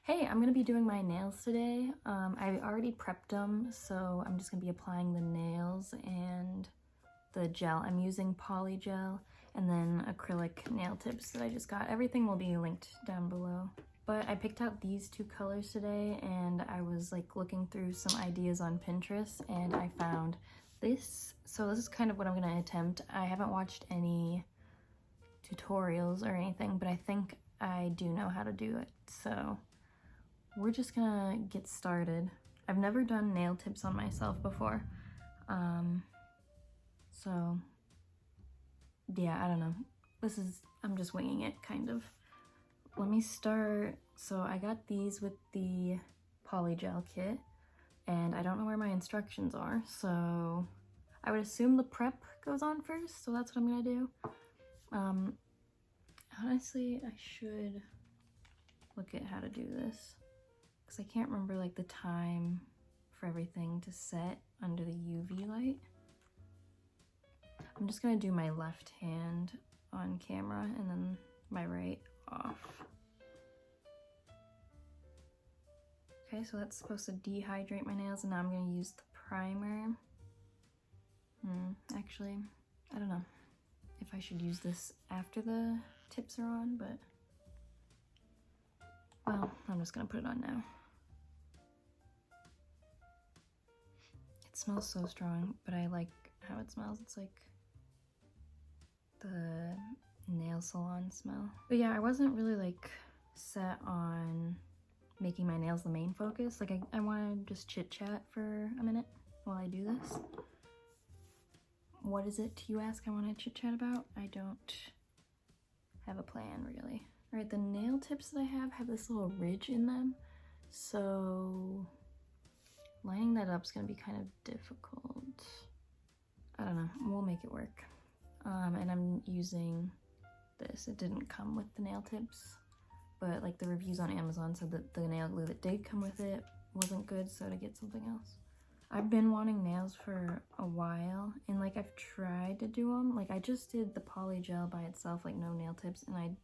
Hey, I'm gonna be doing my nails today. I already prepped them, so I'm just gonna be applying the nails and the gel. I'm using poly gel and then acrylic nail tips that I just got. Everything will be linked down below. But I picked out these two colors today and I was like looking through some ideas on Pinterest and I found this. So this is kind of what I'm gonna attempt. I haven't watched any tutorials or anything, but I think I do know how to do it. So we're just gonna get started. I've never done nail tips on myself before. So yeah, I don't know. I'm just winging it kind of. Let me start. So I got these with the polygel kit and I don't know where my instructions are. So I would assume the prep goes on first. So that's what I'm gonna do. Honestly, I should look at how to do this, because I can't remember like the time for everything to set under the UV light. I'm just gonna do my left hand on camera and then my right off. Okay, so that's supposed to dehydrate my nails, and now I'm gonna use the primer. Actually, I don't know if I should use this after the tips are on, but well, I'm just gonna put it on now. It smells so strong, but I like how it smells. It's like the nail salon smell. But yeah, I wasn't really like set on making my nails the main focus. Like I want to just chit chat for a minute while I do this. What is it, you ask, I want to chit chat about? I don't have a plan really. All right, the nail tips that I have this little ridge in them. So lining that up is gonna be kind of difficult. I don't know, we'll make it work. And I'm using this. It didn't come with the nail tips, but like the reviews on Amazon said that the nail glue that did come with it wasn't good, so to get something else. I've been wanting nails for a while, and like I've tried to do them. Like I just did the poly gel by itself, like no nail tips, and I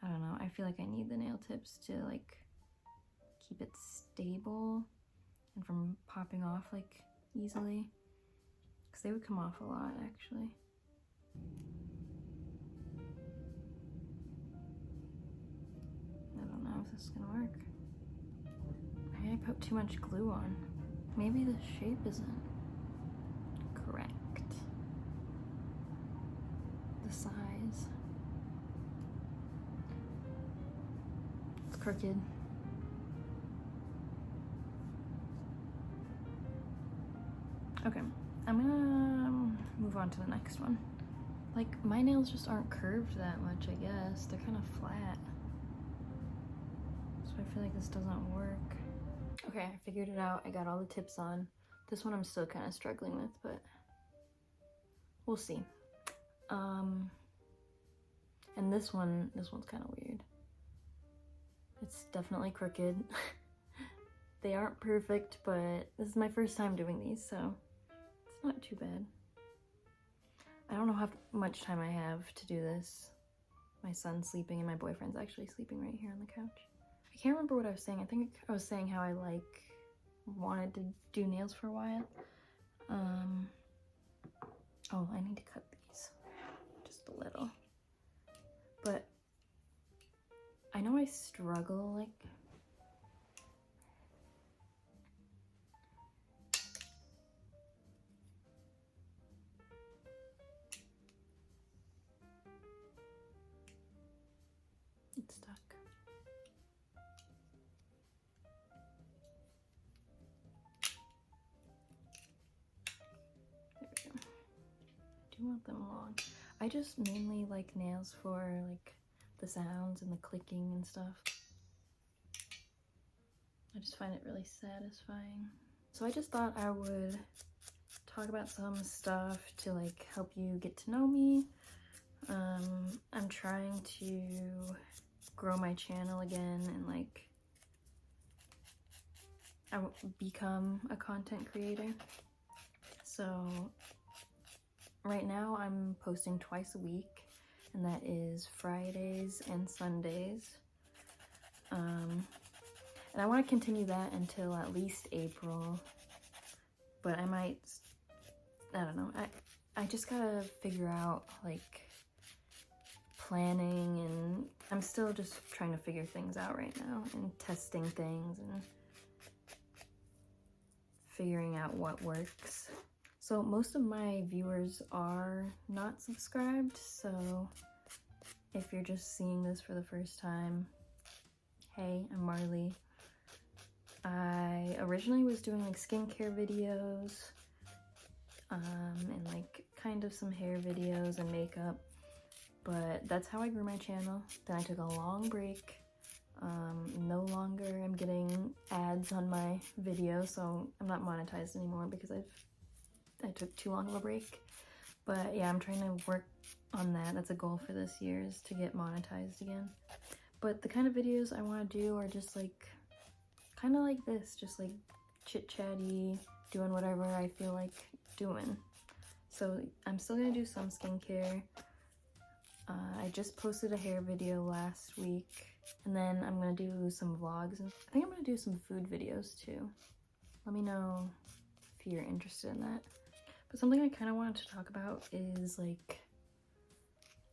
don't know, I feel like I need the nail tips to like keep it stable and from popping off like easily, because they would come off a lot actually. I don't know if this is gonna work. Maybe I put too much glue on. Maybe the shape isn't correct. The size. It's crooked. Okay, I'm gonna move on to the next one. Like, my nails just aren't curved that much, I guess. They're kind of flat. So I feel like this doesn't work. Okay, I figured it out. I got all the tips on. This one I'm still kind of struggling with, but we'll see. And this one's kind of weird. It's definitely crooked. They aren't perfect, but this is my first time doing these, so it's not too bad. I don't know how much time I have to do this. My son's sleeping and my boyfriend's actually sleeping right here on the couch. I can't remember what I was saying. I think I was saying how I wanted to do nails for a while. Oh, I need to cut these just a little. But I know I struggle like it's stuck. There we go. I do want them long. I just mainly like nails for like the sounds and the clicking and stuff. I just find it really satisfying. So I just thought I would talk about some stuff to like help you get to know me. I'm trying to grow my channel again and like I become a content creator. So right now I'm posting twice a week, and that is Fridays and Sundays. And I want to continue that until at least April. But I might, I don't know. I just gotta figure out, like, planning, and I'm still just trying to figure things out right now and testing things and figuring out what works. So most of my viewers are not subscribed, so if you're just seeing this for the first time, hey, I'm Marley. I originally was doing like skincare videos, and like kind of some hair videos and makeup, but that's how I grew my channel. Then I took a long break. No longer am getting ads on my videos, so I'm not monetized anymore because I took too long of a break. But yeah, I'm trying to work on that. That's a goal for this year, is to get monetized again. But the kind of videos I want to do are just like kind of like this, just like chit-chatty, doing whatever I feel like doing. So I'm still gonna do some skincare. I just posted a hair video last week, and then I'm gonna do some vlogs. I think I'm gonna do some food videos too. Let me know if you're interested in that. But something I kind of wanted to talk about is, like,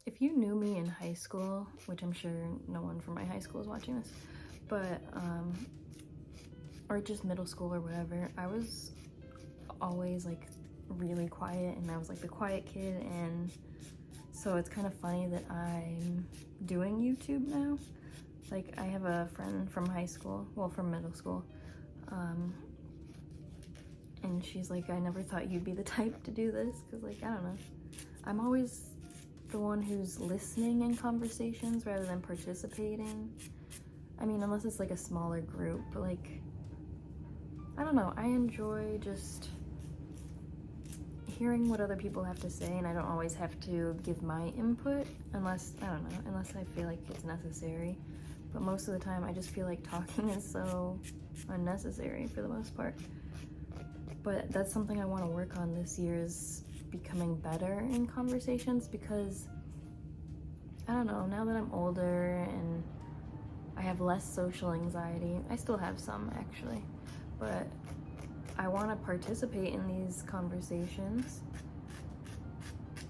if you knew me in high school, which I'm sure no one from my high school is watching this, but or just middle school or whatever, I was always like really quiet, and I was like the quiet kid, and so it's kind of funny that I'm doing YouTube now. Like, I have a friend from high school, well, from middle school, and she's like, I never thought you'd be the type to do this, because, like, I don't know, I'm always the one who's listening in conversations rather than participating. I mean, unless it's like a smaller group, but like, I don't know, I enjoy just hearing what other people have to say, and I don't always have to give my input unless, I don't know, unless I feel like it's necessary. But most of the time I just feel like talking is so unnecessary for the most part. But that's something I want to work on this year, is becoming better in conversations, because I don't know, now that I'm older and I have less social anxiety, I still have some actually, but I want to participate in these conversations.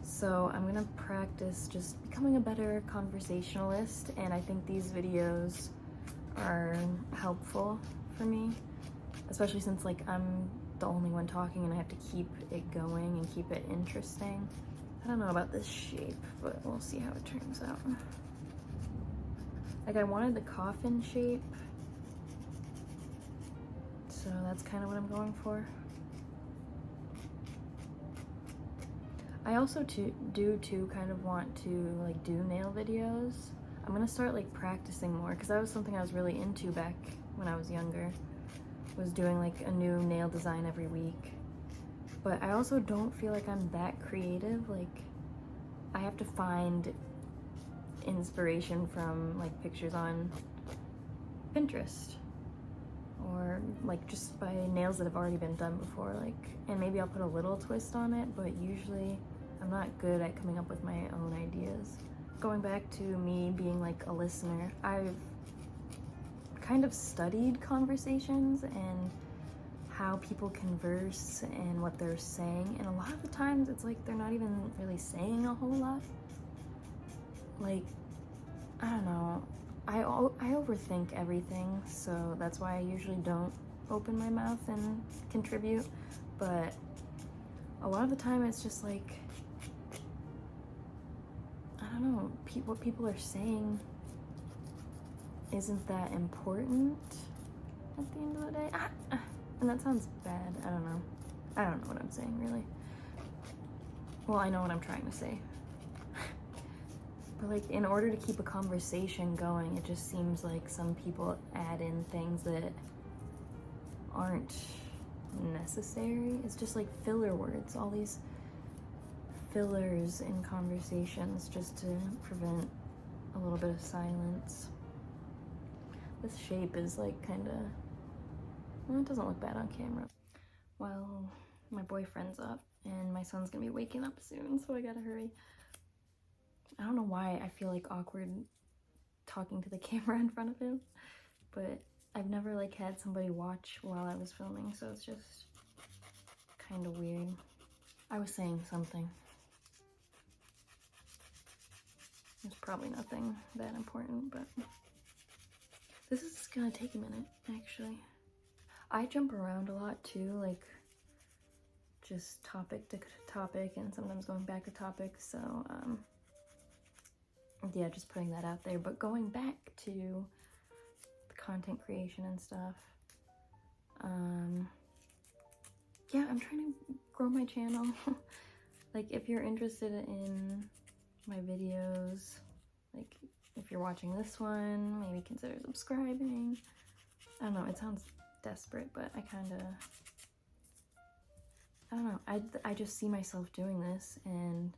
So I'm gonna practice just becoming a better conversationalist, and I think these videos are helpful for me, especially since, like, I'm the only one talking and I have to keep it going and keep it interesting. I don't know about this shape, but we'll see how it turns out. Like, I wanted the coffin shape, so that's kind of what I'm going for. I also do kind of want to, like, do nail videos. I'm gonna start, like, practicing more, because that was something I was really into back when I was younger, was doing like a new nail design every week. But I also don't feel like I'm that creative. Like, I have to find inspiration from like pictures on Pinterest, or like just by nails that have already been done before, like, and maybe I'll put a little twist on it, but usually I'm not good at coming up with my own ideas. Going back to me being like a listener, I've kind of studied conversations and how people converse and what they're saying, and a lot of the times it's like they're not even really saying a whole lot. Like, I don't know, I overthink everything, so that's why I usually don't open my mouth and contribute. But a lot of the time it's just like, I don't know, what people are saying isn't that important at the end of the day. And that sounds bad, I don't know. I don't know what I'm saying, really. Well, I know what I'm trying to say. But like, in order to keep a conversation going, it just seems like some people add in things that aren't necessary. It's just like filler words, all these fillers in conversations just to prevent a little bit of silence. This shape is like kind of, well, it doesn't look bad on camera. Well, my boyfriend's up and my son's gonna be waking up soon, so I gotta hurry. I don't know why I feel like awkward talking to the camera in front of him, but I I've never like had somebody watch while I was filming, so it's just kind of weird. I was saying something. It's probably nothing that important, but this is gonna take a minute, actually. I jump around a lot too, like just topic to topic and sometimes going back to topics, so yeah, just putting that out there. But going back to the content creation and stuff, yeah, I'm trying to grow my channel. Like, if you're interested in my videos, like if you're watching this one, maybe consider subscribing. I don't know, it sounds desperate, but I don't know, I just see myself doing this and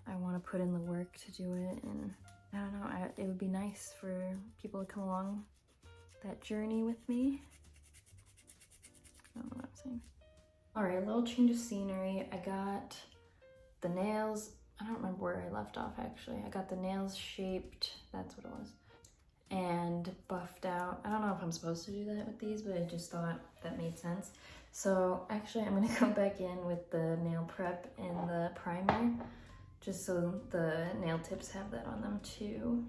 I want to put in the work to do it, and I don't know, it would be nice for people to come along that journey with me. I don't know what I'm saying. Alright, a little change of scenery. I got the nails, I don't remember where I left off actually. I got the nails shaped, that's what it was, and buffed out. I don't know if I'm supposed to do that with these, but I just thought that made sense. So actually I'm gonna go back in with the nail prep and the primer, just so the nail tips have that on them too.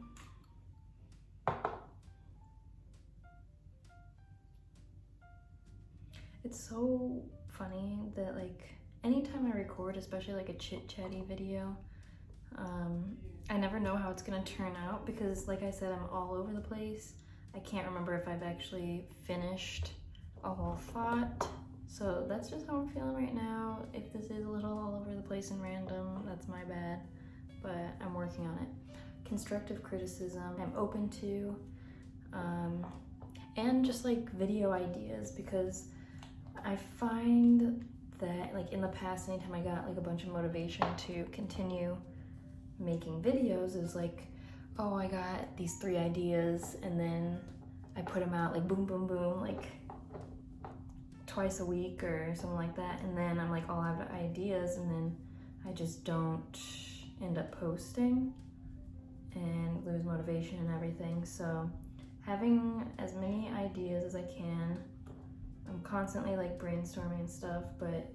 It's so funny that like anytime I record, especially like a chit-chatty video, I never know how it's gonna turn out because like I said, I'm all over the place. I can't remember if I've actually finished a whole thought. So that's just how I'm feeling right now. If this is a little all over the place and random, that's my bad, but I'm working on it. Constructive criticism I'm open to, and just like video ideas, because I find that like in the past, anytime I got like a bunch of motivation to continue making videos, it was like, oh, I got these 3 ideas, and then I put them out like boom, boom, boom, like twice a week or something like that, and then I'm like all out of ideas, and then I just don't end up posting and lose motivation and everything. So having as many ideas as I can, I'm constantly like brainstorming and stuff, but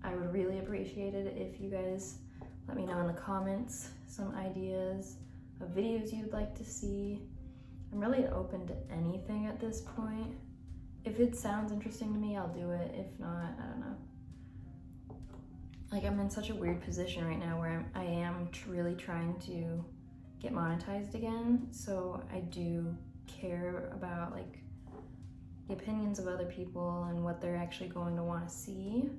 I would really appreciate it if you guys let me know in the comments some ideas of videos you'd like to see. I'm really open to anything at this point. If it sounds interesting to me, I'll do it. If not, I don't know. Like, I'm in such a weird position right now where I am really trying to get monetized again, so I do care about like the opinions of other people and what they're actually going to want to see.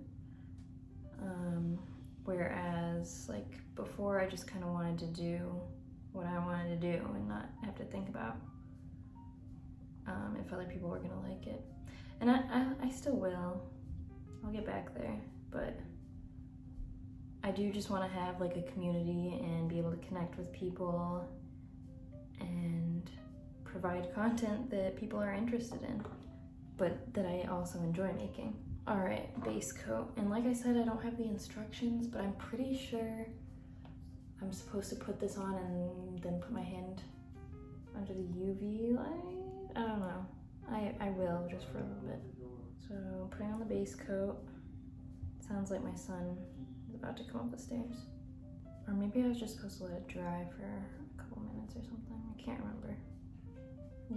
Whereas like before, I just kind of wanted to do what I wanted to do and not have to think about if other people were gonna like it. And I still will. I'll get back there, but I do just want to have like a community and be able to connect with people and provide content that people are interested in, but that I also enjoy making. All right, base coat. And like I said, I don't have the instructions, but I'm pretty sure I'm supposed to put this on and then put my hand under the UV light. I don't know. I will just for a little bit. So putting on the base coat. Sounds like my son is about to come up the stairs. Or maybe I was just supposed to let it dry for a couple minutes or something. I can't remember.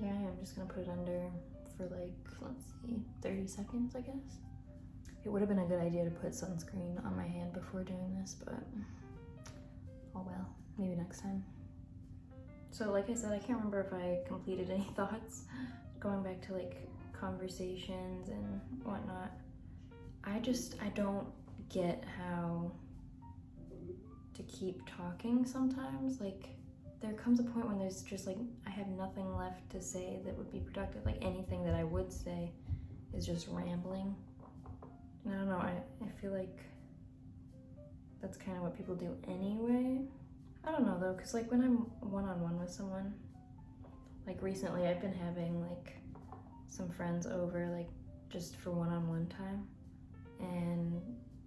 Yeah, I'm just gonna put it under for like, let's see, 30 seconds, I guess. It would have been a good idea to put sunscreen on my hand before doing this, but oh well, maybe next time. So like I said, I can't remember if I completed any thoughts. Going back to like conversations and whatnot, I don't get how to keep talking sometimes. Like, there comes a point when there's just like, I have nothing left to say that would be productive. Like, anything that I would say is just rambling. And I don't know, I feel like that's kind of what people do anyway. I don't know though, because like when I'm one-on-one with someone, like recently I've been having like some friends over like just for one-on-one time, and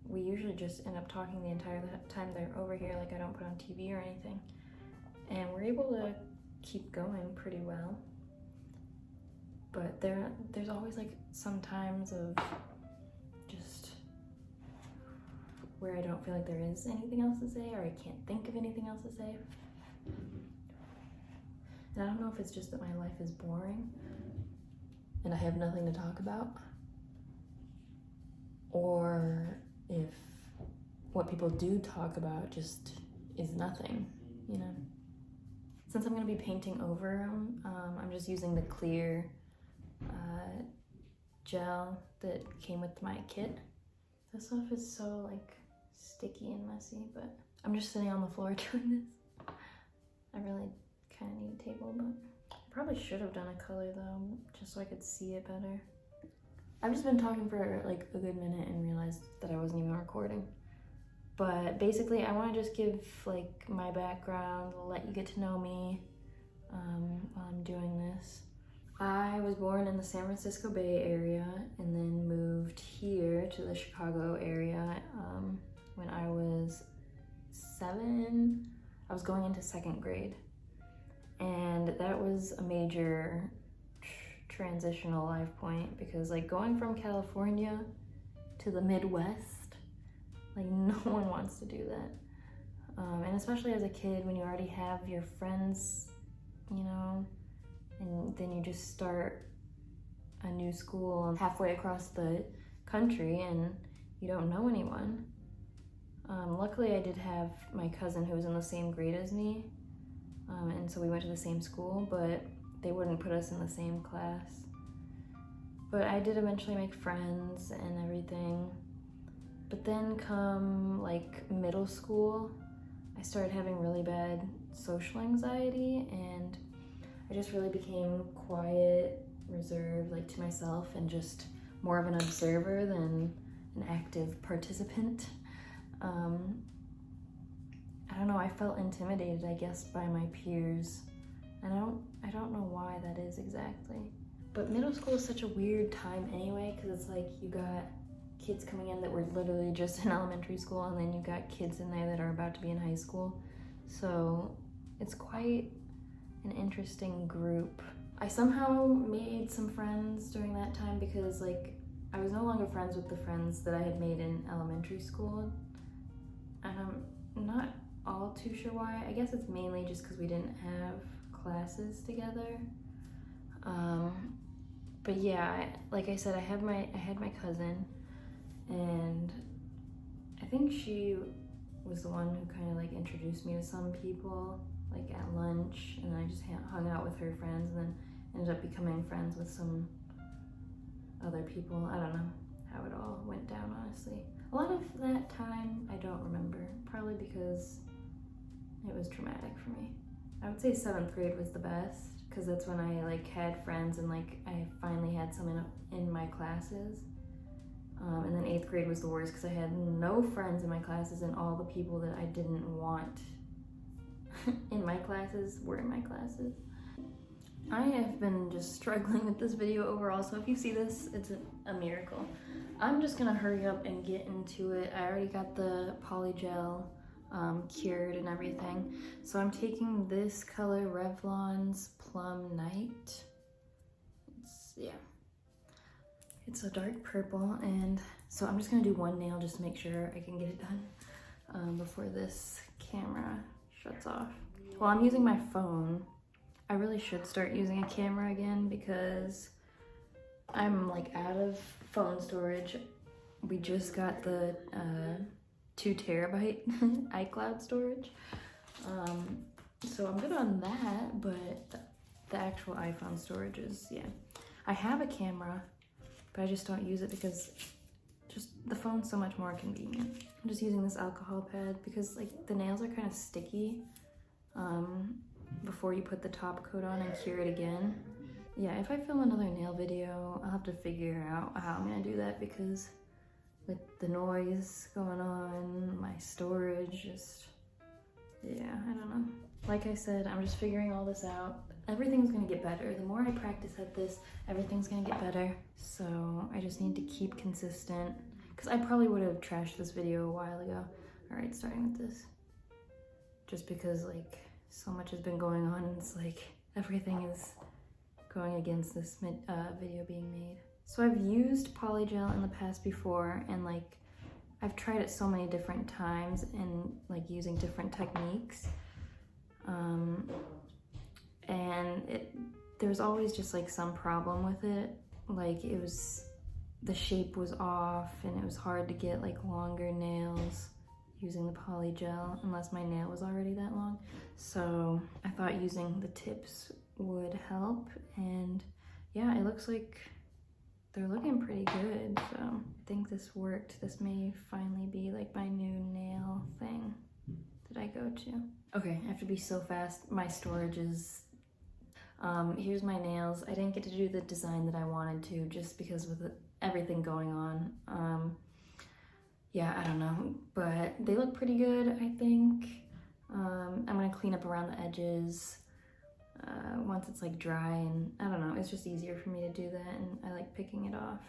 we usually just end up talking the entire time they're over here. Like, I don't put on TV or anything, and we're able to keep going pretty well. but there's always like some times of just where I don't feel like there is anything else to say, or I can't think of anything else to say. And I don't know if it's just that my life is boring and I have nothing to talk about, or if what people do talk about just is nothing, you know? Since I'm gonna be painting over them, I'm just using the clear gel that came with my kit. This stuff is so like sticky and messy, but I'm just sitting on the floor doing this. I really kind of need a table, but I probably should have done a color though, just so I could see it better. I've just been talking for like a good minute and realized that I wasn't even recording. But basically I want to just give like my background, let you get to know me while I'm doing this. I was born in the San Francisco Bay Area and then moved here to the Chicago area when I was 7. I was going into 2nd grade. And that was a major transitional life point because like going from California to the Midwest, like no one wants to do that. And especially as a kid when you already have your friends, you know, and then you just start a new school halfway across the country and you don't know anyone. Luckily I did have my cousin who was in the same grade as me, and so we went to the same school, but they wouldn't put us in the same class. But I did eventually make friends and everything. But then come like middle school, I started having really bad social anxiety and I just really became quiet, reserved, like to myself, and just more of an observer than an active participant. I don't know, I felt intimidated, I guess, by my peers. And I don't know why that is exactly. But middle school is such a weird time anyway, because it's like you got kids coming in that were literally just in elementary school, and then you got kids in there that are about to be in high school. So it's quite an interesting group. I somehow made some friends during that time because like I was no longer friends with the friends that I had made in elementary school. And I'm not all too sure why. I guess it's mainly just because we didn't have classes together. But yeah, like I said, I had my cousin, and I think she was the one who kind of like introduced me to some people, like at lunch, and then I just hung out with her friends, and then ended up becoming friends with some other people. I don't know how it all went down, honestly. A lot of that time I don't remember, probably because it was traumatic for me. I would say 7th grade was the best, because that's when I like had friends and like I finally had some in my classes. And then 8th grade was the worst because I had no friends in my classes, and all the people that I didn't want in my classes were in my classes. I have been just struggling with this video overall, so if you see this, it's a miracle. I'm just gonna hurry up and get into it. I already got the polygel cured and everything. So I'm taking this color, Revlon's Plum Night. It's a dark purple, and so I'm just gonna do one nail just to make sure I can get it done before this camera shuts off. Well, I'm using my phone. I really should start using a camera again because I'm like out of phone storage. We just got the 2 terabyte iCloud storage. So I'm good on that, but the actual iPhone storage is, yeah. I have a camera, but I just don't use it because just the phone's so much more convenient. I'm just using this alcohol pad because like the nails are kind of sticky before you put the top coat on and cure it again. Yeah, if I film another nail video, I'll have to figure out how I'm gonna do that because with the noise going on, my storage, just, yeah, I don't know. Like I said, I'm just figuring all this out. Everything's gonna get better. The more I practice at this, everything's gonna get better. So I just need to keep consistent because I probably would have trashed this video a while ago. All right, starting with this. Just because like so much has been going on and it's like everything is going against this video being made. So I've used polygel in the past before, and like I've tried it so many different times and like using different techniques. And there's always just like some problem with it. Like the shape was off, and it was hard to get like longer nails using the polygel unless my nail was already that long. So I thought using the tips would help, and yeah, it looks like they're looking pretty good. So I think this worked. This may finally be like my new nail thing that I go to. Okay, I have to be so fast. My storage is here's my nails. I didn't get to do the design that I wanted to just because with everything going on. Yeah, I don't know, but they look pretty good, I think. I'm gonna clean up around the edges once it's like dry, and I don't know, it's just easier for me to do that, and I like picking it off.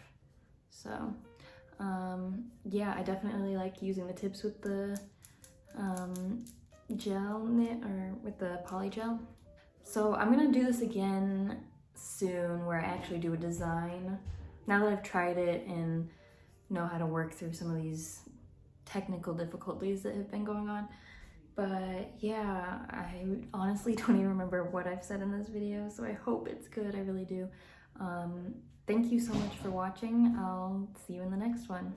So yeah, I definitely like using the tips with the gel knit, or with the polygel. So I'm gonna do this again soon where I actually do a design. Now that I've tried it and know how to work through some of these technical difficulties that have been going on. But yeah, I honestly don't even remember what I've said in this video, so I hope it's good, I really do. Thank you so much for watching. I'll see you in the next one.